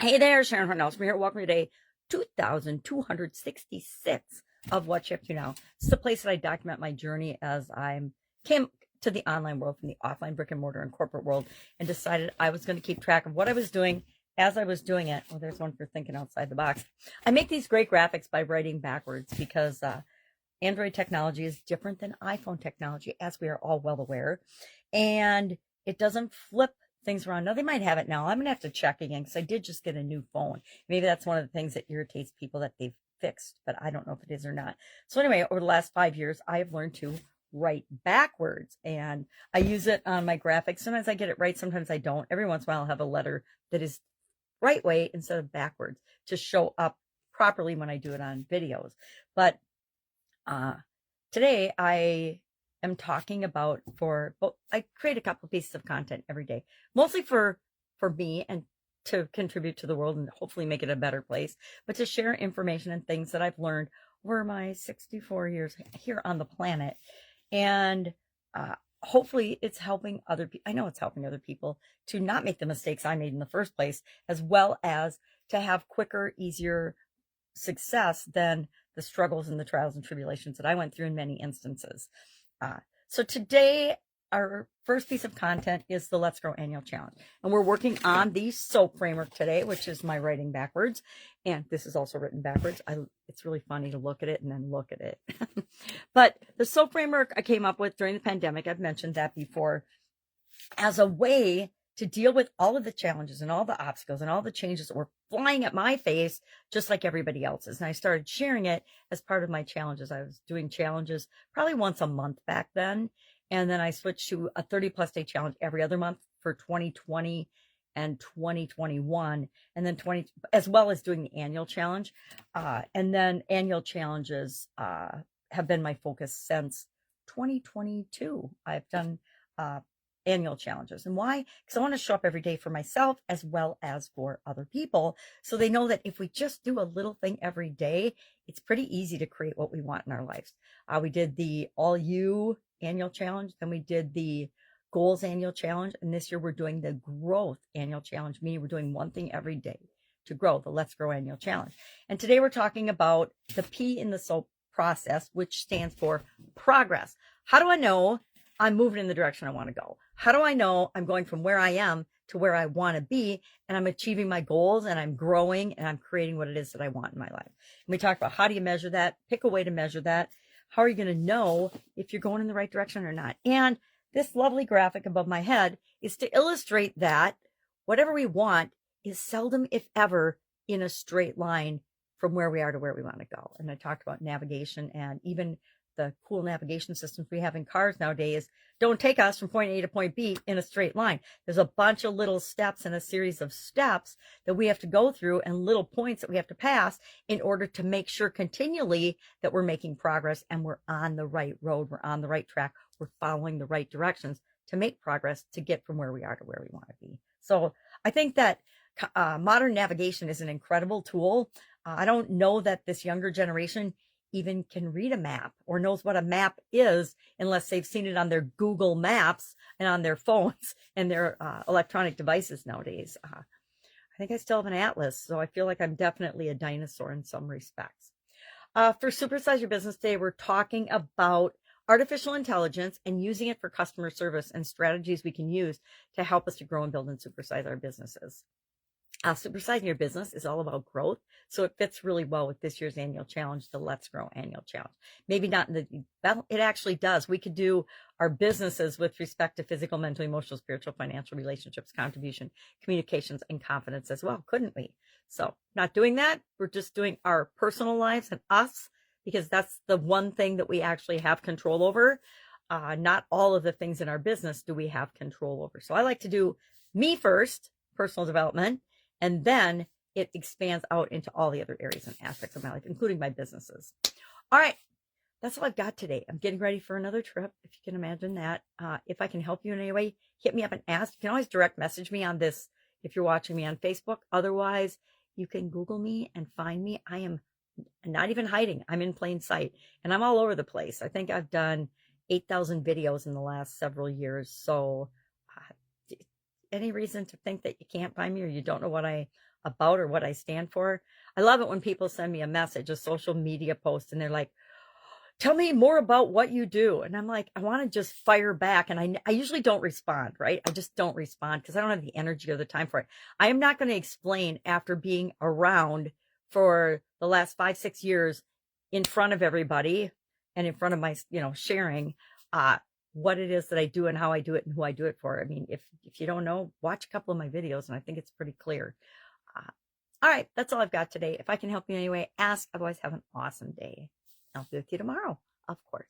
Hey there, Sharon Horne-Ellstrom here. Welcome to day 2266 of What Shift You Now. This is the place that I document my journey as I came to the online world from the offline brick and mortar and corporate world and decided I was going to keep track of what I was doing as I was doing it. Oh, there's one for thinking outside the box. I make these great graphics by writing backwards because Android technology is different than iPhone technology, as we are all well aware. And it doesn't flip things around. Now, they might have it now. I'm going to have to check again because I did just get a new phone. Maybe that's one of the things that irritates people that they've fixed, but I don't know if it is or not. So anyway, over the last 5 years, I have learned to write backwards, and I use it on my graphics. Sometimes I get it right, sometimes I don't. Every once in a while, I'll have a letter that is right way instead of backwards to show up properly when I do it on videos. But today I am talking about I create a couple of pieces of content every day, mostly for me and to contribute to the world and hopefully make it a better place, but to share information and things that I've learned over my 64 years here on the planet. And hopefully it's helping other people. I know it's helping other people to not make the mistakes I made in the first place, as well as to have quicker, easier success than the struggles and the trials and tribulations that I went through in many instances. So today, our first piece of content is the Let's Grow Annual Challenge. And we're working on the soaP framework today, which is my writing backwards. And this is also written backwards. It's really funny to look at it and then look at it. But the soaP framework I came up with during the pandemic, I've mentioned that before, as a way to deal with all of the challenges and all the obstacles and all the changes that were flying at my face, just like everybody else's. And I started sharing it as part of my challenges. I was doing challenges probably once a month back then. And then I switched to a 30+ day challenge every other month for 2020 and 2021. And then as well as doing the annual challenge. And then annual challenges have been my focus since 2022. I've done annual challenges. And why? Because I want to show up every day for myself as well as for other people, so they know that if we just do a little thing every day, it's pretty easy to create what we want in our lives. We did the All You annual challenge, then we did the Goals annual challenge, and this year we're doing the Growth annual challenge, meaning we're doing one thing every day to grow, the Let's Grow annual challenge. And today we're talking about the P in the soaP process, which stands for progress. How do I know I'm moving in the direction I want to go? How do I know I'm going from where I am to where I want to be, and I'm achieving my goals, and I'm growing, and I'm creating what it is that I want in my life? And we talked about how do you measure that? Pick a way to measure that. How are you going to know if you're going in the right direction or not? And this lovely graphic above my head is to illustrate that whatever we want is seldom, if ever, in a straight line from where we are to where we want to go. And I talked about navigation, and even the cool navigation systems we have in cars nowadays don't take us from point A to point B in a straight line. There's a bunch of little steps and a series of steps that we have to go through and little points that we have to pass in order to make sure continually that we're making progress and we're on the right road, we're on the right track, we're following the right directions to make progress to get from where we are to where we want to be. So I think that modern navigation is an incredible tool. I don't know that this younger generation even can read a map or knows what a map is unless they've seen it on their Google Maps and on their phones and their electronic devices nowadays. I think I still have an atlas, so I feel like I'm definitely a dinosaur in some respects. For Supersize Your Business Day, we're talking about artificial intelligence and using it for customer service and strategies we can use to help us to grow and build and supersize our businesses. Supersizing your business is all about growth, so it fits really well with this year's annual challenge, the Let's Grow annual challenge. Maybe not it actually does. We could do our businesses with respect to physical, mental, emotional, spiritual, financial, relationships, contribution, communications, and confidence as well, couldn't we? So not doing that. We're just doing our personal lives and us, because that's the one thing that we actually have control over. Not all of the things in our business do we have control over. So I like to do me first, personal development, and then it expands out into all the other areas and aspects of my life, including my businesses. All right, that's all I've got today. I'm getting ready for another trip, if you can imagine that. If I can help you in any way, hit me up and ask. You can always direct message me on this if you're watching me on Facebook. Otherwise, you can Google me and find me. I am not even hiding. I'm in plain sight, and I'm all over the place. I think I've done 8,000 videos in the last several years. So any reason to think that you can't find me or you don't know what I about or what I stand for. I love it when people send me a message, a social media post, and they're like, tell me more about what you do. And I'm like, I want to just fire back. And I usually don't respond, right? I just don't respond because I don't have the energy or the time for it. I am not going to explain after being around for the last 5-6 years in front of everybody and in front of my, sharing, what it is that I do and how I do it and who I do it for. I mean, if you don't know, watch a couple of my videos and I think it's pretty clear. All right, that's all I've got today. If I can help you in any way, ask. Otherwise, have an awesome day. I'll be with you tomorrow, of course.